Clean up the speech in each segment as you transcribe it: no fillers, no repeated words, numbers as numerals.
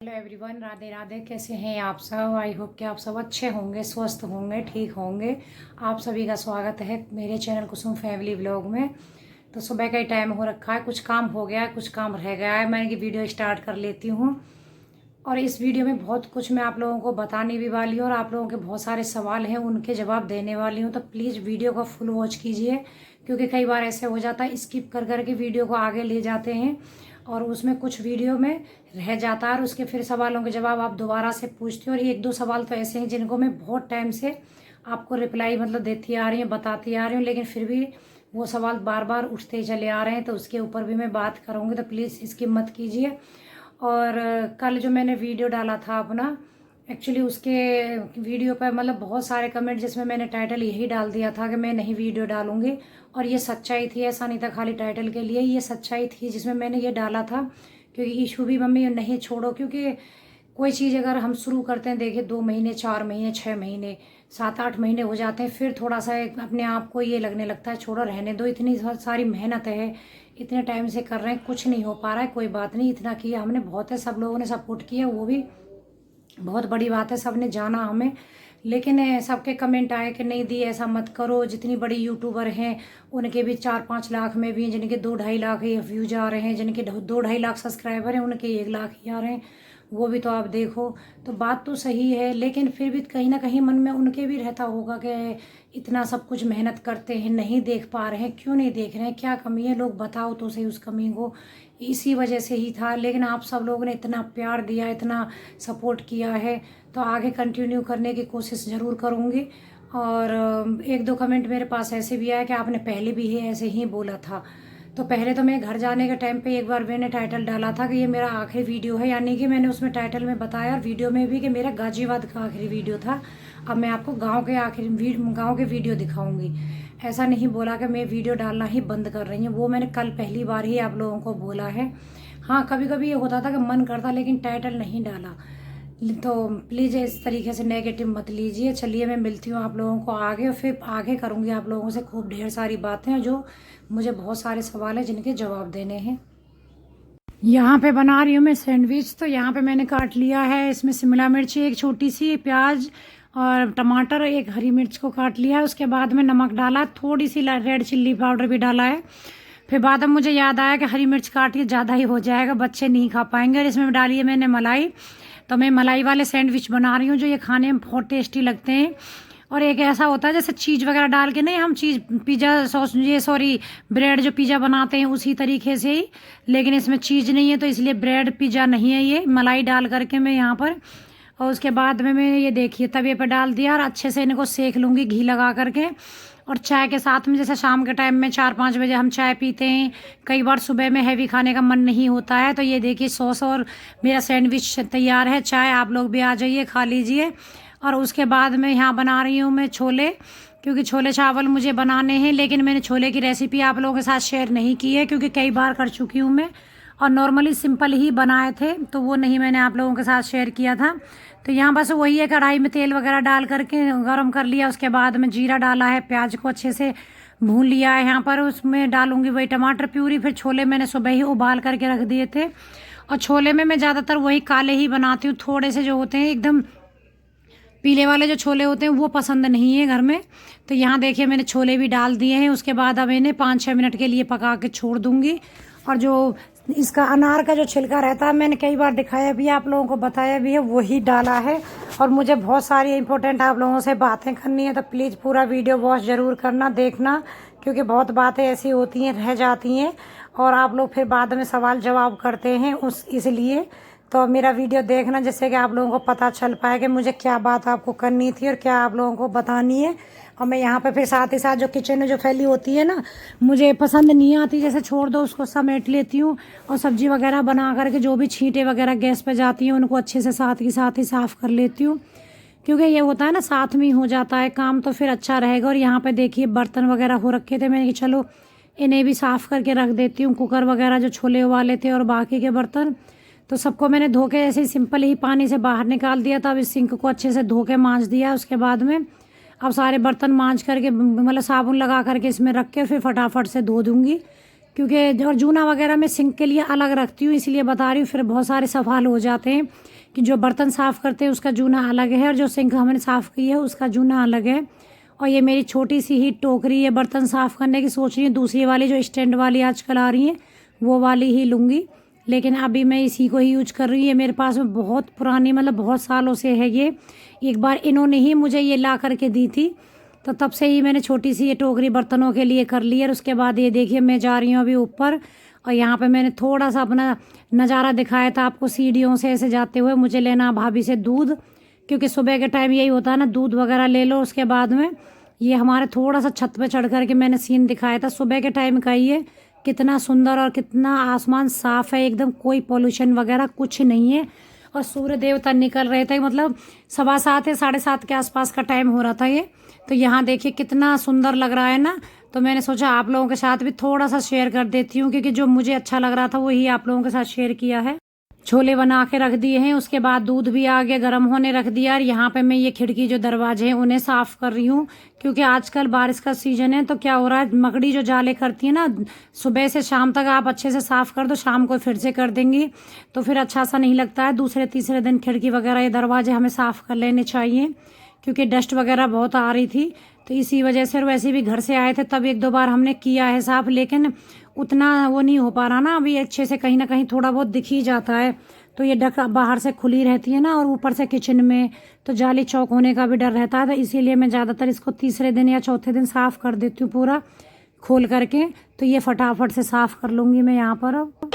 Hello everyone, Radhe Radhe. कैसे हैं आप सब? आई होप कि आप सब अच्छे होंगे, स्वस्थ होंगे, ठीक होंगे। आप सभी का स्वागत है मेरे चैनल कुसुम फैमिली व्लॉग में। तो सुबह का ही टाइम हो रखा है, कुछ काम हो गया है, कुछ काम रह गया है। मैंने कि वीडियो स्टार्ट कर लेती हूँ। और इस वीडियो में बहुत कुछ मैं आप लोगों को बताने भी वाली हूँ और आप लोगों के बहुत सारे सवाल हैं, उनके जवाब देने वाली हूँ। तो प्लीज़ वीडियो को फुल वॉच कीजिए, क्योंकि कई बार ऐसे हो जाता है स्किप कर करके वीडियो को आगे ले जाते हैं और उसमें कुछ वीडियो में रह जाता है और उसके फिर सवालों के जवाब आप दोबारा से पूछते हो। और एक दो सवाल तो ऐसे हैं जिनको मैं बहुत टाइम से आपको रिप्लाई देती आ रही हूँ, बताती आ रही हूँ, लेकिन फिर भी वो सवाल बार बार उठते ही चले आ रहे हैं। तो उसके ऊपर भी मैं बात करूँगी, तो प्लीज़ इसकी मत कीजिए। और कल जो मैंने वीडियो डाला था अपना, एक्चुअली उसके वीडियो पर बहुत सारे कमेंट, जिसमें मैंने टाइटल यही डाल दिया था कि मैं नहीं वीडियो डालूंगी। और ये सच्चाई थी, ऐसा नहीं था खाली टाइटल के लिए, ये सच्चाई थी जिसमें मैंने ये डाला था। क्योंकि इशू भी मम्मी नहीं छोड़ो, क्योंकि कोई चीज़ अगर हम शुरू करते हैं, देखिए 2 महीने, 4 महीने, 6 महीने, 7-8 महीने हो जाते हैं, फिर थोड़ा सा अपने आप को ये लगने लगता है छोड़ो रहने दो, इतनी सारी मेहनत है, इतने टाइम से कर रहे हैं, कुछ नहीं हो पा रहा है, कोई बात नहीं, इतना किया हमने बहुत है, सब लोगों ने सपोर्ट किया, वो भी बहुत बड़ी बात है, सबने जाना हमें। लेकिन सबके कमेंट आए कि नहीं दी, ऐसा मत करो, जितनी बड़ी यूट्यूबर हैं उनके भी 4-5 लाख में भी हैं, जिनके 2-2.5 लाख व्यूज आ रहे हैं, जिनके 2-2.5 लाख सब्सक्राइबर हैं, उनके 1 लाख ही आ रहे हैं, वो भी तो आप देखो। तो बात तो सही है, लेकिन फिर भी कहीं ना कहीं मन में उनके भी रहता होगा कि इतना सब कुछ मेहनत करते हैं, नहीं देख पा रहे हैं, क्यों नहीं देख रहे हैं, क्या कमी है, लोग बताओ तो सही उस कमी को। इसी वजह से ही था। लेकिन आप सब लोगों ने इतना प्यार दिया, इतना सपोर्ट किया है, तो आगे कंटिन्यू करने की कोशिश ज़रूर करूँगी। और एक दो कमेंट मेरे पास ऐसे भी आया कि आपने पहले भी है ऐसे ही बोला था। तो पहले तो मैं घर जाने के टाइम पे एक बार मैंने टाइटल डाला था कि ये मेरा आखिरी वीडियो है, यानी कि मैंने उसमें टाइटल में बताया और वीडियो में भी कि मेरा गाजियाबाद का आखिरी वीडियो था। अब मैं आपको गाँव के वीडियो दिखाऊंगी। ऐसा नहीं बोला कि मैं वीडियो डालना ही बंद कर रही हूँ, वो मैंने कल पहली बार ही आप लोगों को बोला है। हाँ, कभी कभी ये होता था कि मन करता, लेकिन टाइटल नहीं डाला। तो प्लीज़ इस तरीके से नेगेटिव मत लीजिए। चलिए, मैं मिलती हूँ आप लोगों को आगे, और फिर आगे करूँगी आप लोगों से खूब ढेर सारी बातें, जो मुझे बहुत सारे सवाल हैं जिनके जवाब देने हैं। यहाँ पे बना रही हूँ मैं सैंडविच। तो यहाँ पे मैंने काट लिया है, इसमें शिमला मिर्ची, एक छोटी सी प्याज और टमाटर, एक हरी मिर्च को काट लिया है। उसके बाद में नमक डाला, थोड़ी सी रेड चिल्ली पाउडर भी डाला है। फिर बाद में मुझे याद आया कि हरी मिर्च काट के ज़्यादा ही हो जाएगा, बच्चे नहीं खा पाएंगे। और इसमें डाली है मैंने मलाई। तो मैं मलाई वाले सैंडविच बना रही हूँ, जो ये खाने में बहुत टेस्टी लगते हैं। और एक ऐसा होता है जैसे चीज़ वगैरह डाल के, नहीं हम चीज़ पिज़्ज़ा सॉस, ये सॉरी ब्रेड जो पिज़्ज़ा बनाते हैं उसी तरीके से ही, लेकिन इसमें चीज़ नहीं है, तो इसलिए ब्रेड पिज़्ज़ा नहीं है, ये मलाई डाल करके मैं यहाँ पर। और उसके बाद में मैं ये देखिए तवे पर डाल दिया और अच्छे से इनको सेक लूँगी घी लगा करके। और चाय के साथ में, जैसे शाम के टाइम में 4-5 बजे हम चाय पीते हैं, कई बार सुबह में हैवी खाने का मन नहीं होता है, तो ये देखिए सॉस और मेरा सैंडविच तैयार है। चाय आप लोग भी आ जाइए, खा लीजिए। और उसके बाद में यहाँ बना रही हूँ मैं छोले, क्योंकि छोले चावल मुझे बनाने हैं, लेकिन मैंने छोले की रेसिपी आप लोगों के साथ शेयर नहीं की है, क्योंकि कई बार कर चुकी हूँ मैं, और नॉर्मली सिंपल ही बनाए थे, तो वो नहीं मैंने आप लोगों के साथ शेयर किया था। तो यहाँ बस वही है, कढ़ाई में तेल वगैरह डाल करके गरम कर लिया, उसके बाद में जीरा डाला है, प्याज को अच्छे से भून लिया है। यहाँ पर उसमें डालूंगी वही टमाटर प्यूरी। फिर छोले मैंने सुबह ही उबाल करके रख दिए थे, और छोले में मैं ज़्यादातर वही काले ही बनाती हूँ, थोड़े से जो होते हैं एकदम पीले वाले जो छोले होते हैं वो पसंद नहीं है घर में। तो यहाँ देखिए मैंने छोले भी डाल दिए हैं। उसके बाद अब इन्हें 5-6 मिनट के लिए पका के छोड़ दूंगी। और जो इसका अनार का जो छिलका रहता है, मैंने कई बार दिखाया भी है, आप लोगों को बताया भी है, वही डाला है। और मुझे बहुत सारी इंपॉर्टेंट आप लोगों से बातें करनी है, तो प्लीज़ पूरा वीडियो वॉच ज़रूर करना, देखना, क्योंकि बहुत बातें ऐसी होती हैं, रह जाती हैं, और आप लोग फिर बाद में सवाल जवाब करते हैं इसलिए। तो मेरा वीडियो देखना, जिससे कि आप लोगों को पता चल पाए कि मुझे क्या बात आपको करनी थी और क्या आप लोगों को बतानी है। और मैं यहाँ पे फिर साथ ही साथ जो किचन में जो फैली होती है ना, मुझे पसंद नहीं आती, जैसे छोड़ दो उसको समेट लेती हूँ। और सब्जी वगैरह बना करके जो भी छींटे वगैरह गैस पे जाती हैं, उनको अच्छे से साथ ही साफ़ कर लेती हूँ, क्योंकि ये होता है ना, साथ में ही हो जाता है काम, तो फिर अच्छा रहेगा। और यहाँ पे देखिए बर्तन वगैरह हो रखे थे, मैंने कि चलो इन्हें भी साफ़ करके रख देती हूँ, कुकर वगैरह जो छोले उबाले थे और बाकी के बर्तन, तो सबको मैंने धो के ऐसे ही सिंपल ही पानी से बाहर निकाल दिया था। अब इस सिंक को अच्छे से धो के मांज दिया। उसके बाद में अब सारे बर्तन मांज करके साबुन लगा करके इसमें रख के फिर फटाफट से धो दूँगी, क्योंकि और जूना वगैरह मैं सिंक के लिए अलग रखती हूँ, इसलिए बता रही हूँ। फिर बहुत सारे सवाल हो जाते हैं कि जो बर्तन साफ़ करते हैं उसका जूना अलग है और जो सिंक हमने साफ़ की है उसका जूना अलग है। और ये मेरी छोटी सी ही टोकरी है बर्तन साफ़ करने की, सोच रही हूँ दूसरी वाली जो स्टैंड वाली आजकल आ रही हैं वो वाली ही लूँगी, लेकिन अभी मैं इसी को ही यूज कर रही हूँ। ये मेरे पास में बहुत पुरानी, मतलब बहुत सालों से है ये। एक बार इन्होंने ही मुझे ये ला करके दी थी, तो तब से ही मैंने छोटी सी ये टोकरी बर्तनों के लिए कर ली है। और उसके बाद ये देखिए मैं जा रही हूँ अभी ऊपर, और यहाँ पे मैंने थोड़ा सा अपना नज़ारा दिखाया था आपको सीढ़ियों से ऐसे जाते हुए। मुझे लेना भाभी से दूध, क्योंकि सुबह के टाइम यही होता है ना, दूध वगैरह ले लो। उसके बाद में ये हमारे थोड़ा सा छत पे चढ़ कर के मैंने सीन दिखाया था सुबह के टाइम का। ये कितना सुंदर और कितना आसमान साफ़ है एकदम, कोई पोल्यूशन वगैरह कुछ नहीं है। और सूर्य देवता निकल रहे थे, मतलब 7:15 या 7:30 के आसपास का टाइम हो रहा था ये। तो यहाँ देखिए कितना सुंदर लग रहा है ना। तो मैंने सोचा आप लोगों के साथ भी थोड़ा सा शेयर कर देती हूँ, क्योंकि जो मुझे अच्छा लग रहा था वही आप लोगों के साथ शेयर किया है। छोले बना के रख दिए हैं, उसके बाद दूध भी आ गया गर्म होने रख दिया। और यहाँ पे मैं ये खिड़की जो दरवाजे हैं उन्हें साफ़ कर रही हूँ, क्योंकि आजकल बारिश का सीजन है। तो क्या हो रहा है, मकड़ी जो जाले करती है ना, सुबह से शाम तक आप अच्छे से साफ़ कर दो, शाम को फिर से कर देंगी तो फिर अच्छा सा नहीं लगता है। दूसरे तीसरे दिन खिड़की वगैरह ये दरवाजे हमें साफ़ कर लेने चाहिए, क्योंकि डस्ट वगैरह बहुत आ रही थी। तो इसी वजह से, और वैसे भी घर से आए थे तब 1-2 बार हमने किया है साफ़, लेकिन उतना वो नहीं हो पा रहा ना अभी अच्छे से, कहीं ना कहीं थोड़ा बहुत दिख ही जाता है। तो ये ढक बाहर से खुली रहती है ना, और ऊपर से किचन में तो जाली चौक होने का भी डर रहता है। तो इसीलिए मैं ज़्यादातर इसको तीसरे दिन या चौथे दिन साफ़ कर देती हूँ पूरा खोल करके। तो ये फटाफट से साफ़ कर लूँगी मैं यहाँ पर अब।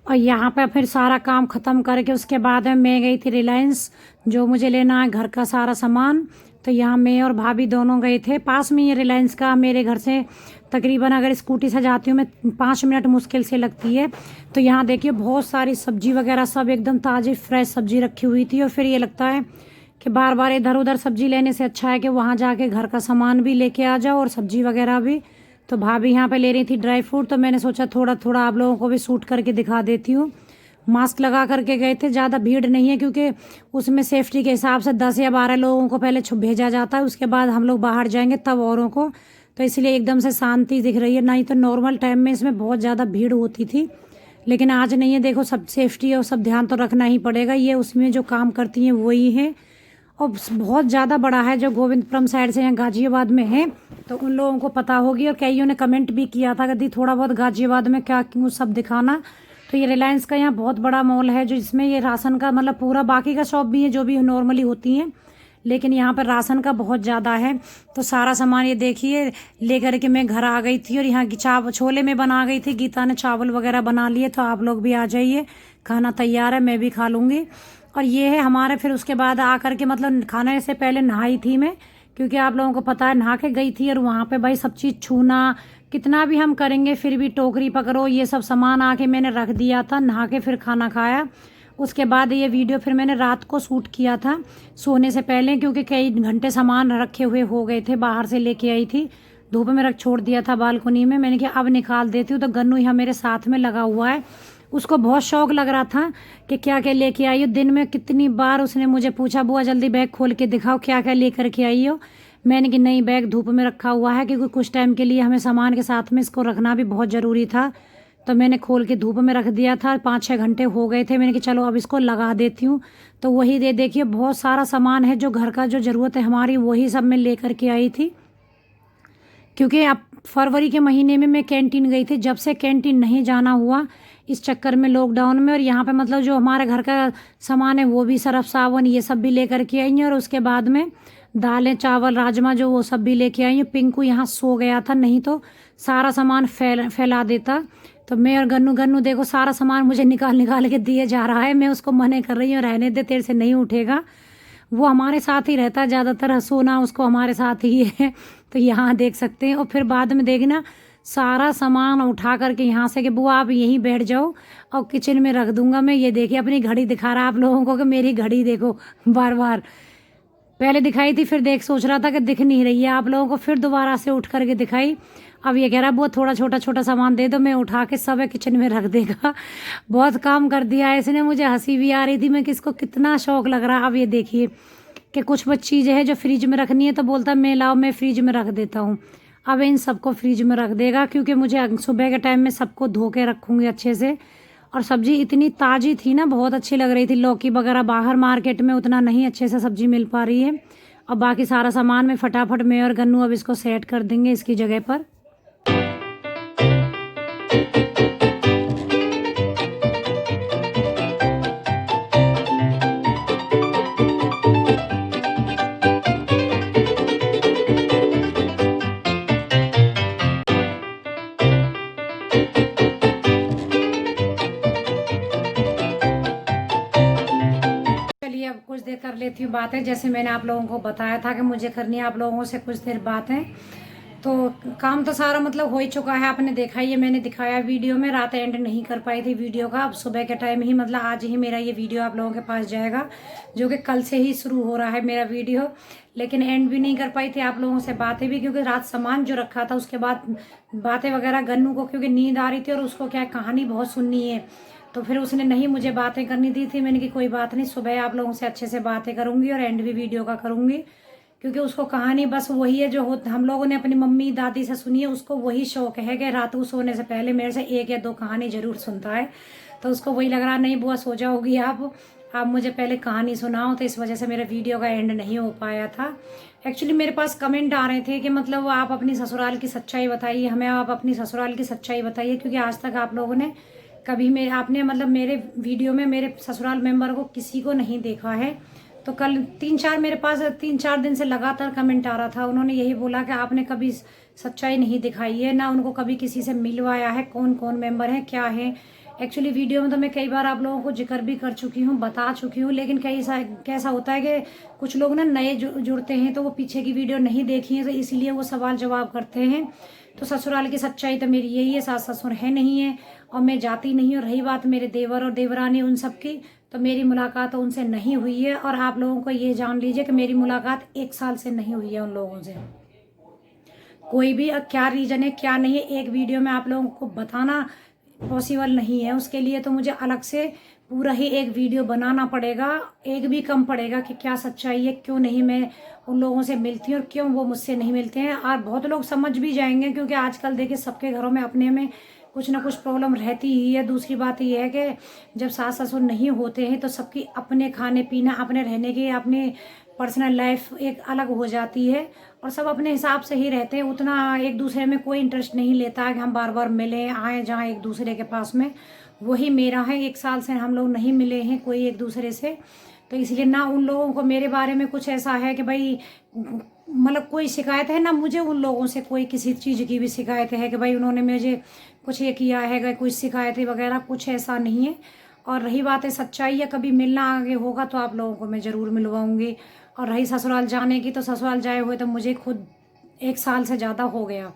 और यहाँ पे फिर सारा काम ख़त्म करके उसके बाद में मैं गई थी रिलायंस, जो मुझे लेना है घर का सारा सामान। तो यहाँ मैं और भाभी दोनों गए थे, पास में ये रिलायंस का मेरे घर से तकरीबन अगर स्कूटी से जाती हूँ मैं 5 मिनट मुश्किल से लगती है। तो यहाँ देखिए बहुत सारी सब्जी वगैरह सब एकदम ताज़ी फ्रेश सब्जी रखी हुई थी। और फिर ये लगता है कि बार बार इधर उधर सब्जी लेने से अच्छा है कि वहाँ जाके घर का सामान भी लेके आ जाओ और सब्जी वगैरह भी। तो भाभी यहाँ पे ले रही थी ड्राई फ्रूट, तो मैंने सोचा थोड़ा थोड़ा आप लोगों को भी शूट करके दिखा देती हूँ। मास्क लगा करके गए थे, ज़्यादा भीड़ नहीं है, क्योंकि उसमें सेफ्टी के हिसाब से 10 या 12 लोगों को पहले भेजा जाता है, उसके बाद हम लोग बाहर जाएंगे तब औरों को। तो इसलिए एकदम से शांति दिख रही है, नहीं तो नॉर्मल टाइम में इसमें बहुत ज़्यादा भीड़ होती थी, लेकिन आज नहीं है। देखो सब सेफ्टी और सब ध्यान तो रखना ही पड़ेगा, ये उसमें जो काम करती हैं वही है। और बहुत ज़्यादा बड़ा है, जो गोविंदपुरम साइड से यहाँ गाजियाबाद में है तो उन लोगों को पता होगी। और कईयों ने कमेंट भी किया था कि दी थोड़ा बहुत गाजियाबाद में क्या क्यों सब दिखाना। तो ये रिलायंस का यहाँ बहुत बड़ा मॉल है, जो जिसमें ये राशन का मतलब पूरा, बाकी का शॉप भी है जो भी नॉर्मली होती हैं, लेकिन यहाँ पर राशन का बहुत ज़्यादा है। तो सारा सामान ये देखिए ले करके मैं घर आ गई थी। और यहाँ की छोले में बना गई थी, गीता ने चावल वगैरह बना लिए। तो आप लोग भी आ जाइए, खाना तैयार है, मैं भी खा लूँगी। और ये है हमारे, फिर उसके बाद आ करके मतलब खाने से पहले नहाई थी मैं, क्योंकि आप लोगों को पता है नहा के गई थी। और वहाँ पे भाई सब चीज़ छूना कितना भी हम करेंगे फिर भी टोकरी पकड़ो, ये सब सामान आके मैंने रख दिया था, नहा के फिर खाना खाया। उसके बाद ये वीडियो फिर मैंने रात को शूट किया था सोने से पहले, क्योंकि कई घंटे सामान रखे हुए हो गए थे, बाहर से लेके आई थी, धूप में रख छोड़ दिया था बालकनी में। मैंने कहा अब निकाल देती हूँ। तो गन्नू यहाँ मेरे साथ में लगा हुआ है, उसको बहुत शौक लग रहा था कि क्या क्या लेके आई हो। दिन में कितनी बार उसने मुझे पूछा बुआ जल्दी बैग खोल के दिखाओ क्या क्या लेकर के आई हो। मैंने कि नहीं, बैग धूप में रखा हुआ है, क्योंकि कुछ टाइम के लिए हमें सामान के साथ में इसको रखना भी बहुत ज़रूरी था। तो मैंने खोल के धूप में रख दिया था, 5-6 घंटे हो गए थे। मैंने कि चलो अब इसको लगा देती हूँ। तो वही देखिए बहुत सारा सामान है जो घर का जो ज़रूरत है हमारी, वही सब मैं लेकर के आई थी। क्योंकि अब फरवरी के महीने में मैं कैंटीन गई थी, जब से कैंटीन नहीं जाना हुआ इस चक्कर में लॉकडाउन में। और यहाँ पे मतलब जो हमारे घर का सामान है वो भी, सरफ साबुन ये सब भी लेकर के आई हैं। और उसके बाद में दालें चावल राजमा जो वो सब भी लेके आई हैं। पिंकू यहाँ सो गया था, नहीं तो सारा सामान फैला देता। तो मैं और गन्नू देखो सारा सामान मुझे निकाल निकाल के दिए जा रहा है। मैं उसको मना कर रही हूँ रहने दे, तेरे से नहीं उठेगा। वो हमारे साथ ही रहता है ज़्यादातर, सोना उसको हमारे साथ ही है। तो यहाँ देख सकते हैं। और फिर बाद में देखना सारा सामान उठा करके यहाँ से कि बुआ आप यहीं बैठ जाओ और किचन में रख दूंगा मैं। ये देखिए अपनी घड़ी दिखा रहा आप लोगों को कि मेरी घड़ी देखो बार बार। पहले दिखाई थी, फिर सोच रहा था कि दिख नहीं रही है आप लोगों को, फिर दोबारा से उठ करके दिखाई। अब ये कह रहा है बहुत थोड़ा छोटा छोटा सामान दे दो, मैं उठा के सब किचन में रख देगा। बहुत काम कर दिया है इसने, मुझे हंसी भी आ रही थी, मैं किसको कितना शौक लग रहा। अब ये देखिए कि कुछ चीज़ें हैं जो फ्रिज में रखनी है तो बोलता मैं लाओ मैं फ्रिज में रख देता हूँ। अब इन सबको फ्रिज में रख देगा, क्योंकि मुझे सुबह के टाइम में सबको धो के रखूँगी अच्छे से। और सब्जी इतनी ताज़ी थी ना, बहुत अच्छी लग रही थी। लौकी वगैरह बाहर मार्केट में उतना नहीं अच्छे से सब्जी मिल पा रही है। अब बाकी सारा सामान में फटाफट मैं और गन्नू अब इसको सेट कर देंगे इसकी जगह पर। अब कुछ देर कर लेती हूँ बातें, जैसे मैंने आप लोगों को बताया था कि मुझे करनी है आप लोगों से कुछ देर बातें। तो काम तो सारा मतलब हो ही चुका है, आपने देखा ही है, मैंने दिखाया वीडियो में। रात एंड नहीं कर पाई थी वीडियो का, अब सुबह के टाइम ही मतलब आज ही मेरा ये वीडियो आप लोगों के पास जाएगा, जो कि कल से ही शुरू हो रहा है मेरा वीडियो। लेकिन एंड भी नहीं कर पाई थी आप लोगों से बातें भी, क्योंकि रात सामान जो रखा था उसके बाद बातें वगैरह, गन्नू को क्योंकि नींद आ रही थी और उसको क्या कहानी बहुत सुननी है, तो फिर उसने नहीं मुझे बातें करनी दी थी। मैंने कि कोई बात नहीं, सुबह आप लोगों से अच्छे से बातें करूंगी और एंड भी वीडियो का करूंगी, क्योंकि उसको कहानी बस वही है जो हम लोगों ने अपनी मम्मी दादी से सुनी है, उसको वही शौक है कि रात को सोने से पहले मेरे से 1 या 2 कहानी जरूर सुनता है। तो उसको वही लग रहा नहीं बुआ सो जाओगी आप मुझे पहले कहानी सुनाओ, तो इस वजह से मेरे वीडियो का एंड नहीं हो पाया था। एक्चुअली मेरे पास कमेंट आ रहे थे कि मतलब आप अपनी ससुराल की सच्चाई बताइए हमें, आप अपनी ससुराल की सच्चाई बताइए, क्योंकि आज तक आप लोगों ने कभी आपने मतलब मेरे वीडियो में मेरे ससुराल मेंबर को किसी को नहीं देखा है। तो कल 3-4 मेरे पास 3-4 दिन से लगातार कमेंट आ रहा था, उन्होंने यही बोला कि आपने कभी सच्चाई नहीं दिखाई है, ना उनको कभी किसी से मिलवाया है, कौन कौन मेंबर है क्या है। एक्चुअली वीडियो में तो मैं कई बार आप लोगों को जिक्र भी कर चुकी हूँ, बता चुकी हूँ, लेकिन कैसा होता है कि कुछ लोग ना नए जुड़ते हैं तो वो पीछे की वीडियो नहीं देखी है, तो इसीलिए वो सवाल जवाब करते हैं। तो ससुराल की सच्चाई तो मेरी यही है, सास ससुर है नहीं है और मैं जाती नहीं हूँ। रही बात मेरे देवर और देवरानी उन सब की, तो मेरी मुलाकात उनसे नहीं हुई है। और आप लोगों को ये जान लीजिए कि मेरी मुलाकात 1 साल से नहीं हुई है उन लोगों से। कोई भी क्या रीज़न है क्या नहीं है एक वीडियो में आप लोगों को बताना पॉसिबल नहीं है, उसके लिए तो मुझे अलग से पूरा ही एक वीडियो बनाना पड़ेगा, एक भी कम पड़ेगा कि क्या सच्चाई है, क्यों नहीं मैं उन लोगों से मिलती हूँ और क्यों वो मुझसे नहीं मिलते हैं। और बहुत लोग समझ भी जाएंगे, क्योंकि आजकल देखिए सबके घरों में अपने में कुछ ना कुछ प्रॉब्लम रहती ही है। दूसरी बात ये है कि जब सास ससुर नहीं होते हैं तो सबकी अपने खाने पीना, अपने रहने की, अपनी पर्सनल लाइफ एक अलग हो जाती है और सब अपने हिसाब से ही रहते हैं। उतना एक दूसरे में कोई इंटरेस्ट नहीं लेता है कि हम बार बार मिलें आए जाएं एक दूसरे के पास में। वही मेरा है, 1 साल से हम लोग नहीं मिले हैं कोई एक दूसरे से, तो इसलिए ना उन लोगों को मेरे बारे में कुछ ऐसा है कि भाई मतलब कोई शिकायत है, ना मुझे उन लोगों से कोई किसी चीज़ की भी शिकायत है कि भाई उन्होंने मुझे कुछ ये किया है, कुछ शिकायतें वगैरह कुछ ऐसा नहीं है। और रही बात है सच्चाई या कभी मिलना आगे होगा तो आप लोगों को मैं ज़रूर मिलवाऊंगी। और रही ससुराल जाने की, तो ससुराल जाए हुए तो मुझे खुद 1 साल से ज़्यादा हो गया,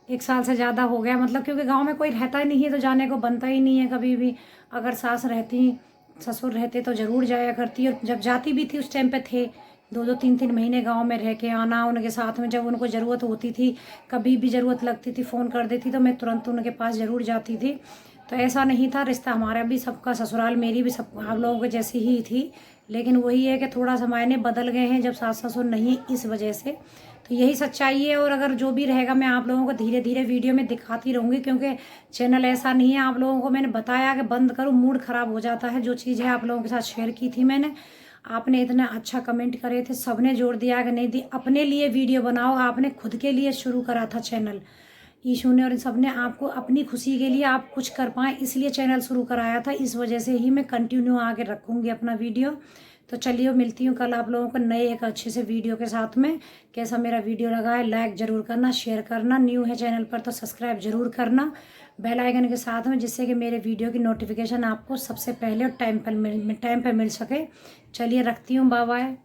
1 साल से ज़्यादा हो गया, मतलब क्योंकि गांव में कोई रहता ही नहीं है तो जाने को बनता ही नहीं है कभी भी। अगर सास रहती ससुर रहते तो ज़रूर जाया करती, और जब जाती भी थी उस टाइम पे थे 2-2 3-3 महीने गांव में रह के आना उनके साथ में। जब उनको ज़रूरत होती थी, कभी भी ज़रूरत लगती थी, फ़ोन कर देती तो मैं तुरंत उनके पास ज़रूर जाती थी। तो ऐसा नहीं था, रिश्ता हमारा भी सबका, ससुराल मेरी भी सब आप लोगों के जैसी ही थी। लेकिन वही है कि थोड़ा सा मायने बदल गए हैं जब सास ससुर नहीं, इस वजह से। तो यही सच्चाई है, और अगर जो भी रहेगा मैं आप लोगों को धीरे धीरे वीडियो में दिखाती रहूँगी, क्योंकि चैनल ऐसा नहीं है आप लोगों को मैंने बताया कि बंद करो, मूड ख़राब हो जाता है। जो चीज़ें आप लोगों के साथ शेयर की थी मैंने, आपने इतना अच्छा कमेंट करे थे, सबने जोड़ दिया कि नहीं दी अपने लिए वीडियो बनाओ, आपने खुद के लिए शुरू करा था चैनल, ईशू ने और इन सब ने आपको अपनी खुशी के लिए आप कुछ कर पाएँ इसलिए चैनल शुरू कराया था। इस वजह से ही मैं कंटिन्यू आगे रखूँगी अपना वीडियो। तो चलिए मिलती हूँ कल आप लोगों को नए एक अच्छे से वीडियो के साथ में। कैसा मेरा वीडियो लगा है लाइक ज़रूर करना, शेयर करना, न्यू है चैनल पर तो सब्सक्राइब जरूर करना बेल आइकन के साथ में, जिससे कि मेरे वीडियो की नोटिफिकेशन आपको सबसे पहले और टाइम पर मिल सके। चलिए रखती हूँ, बाय बाय।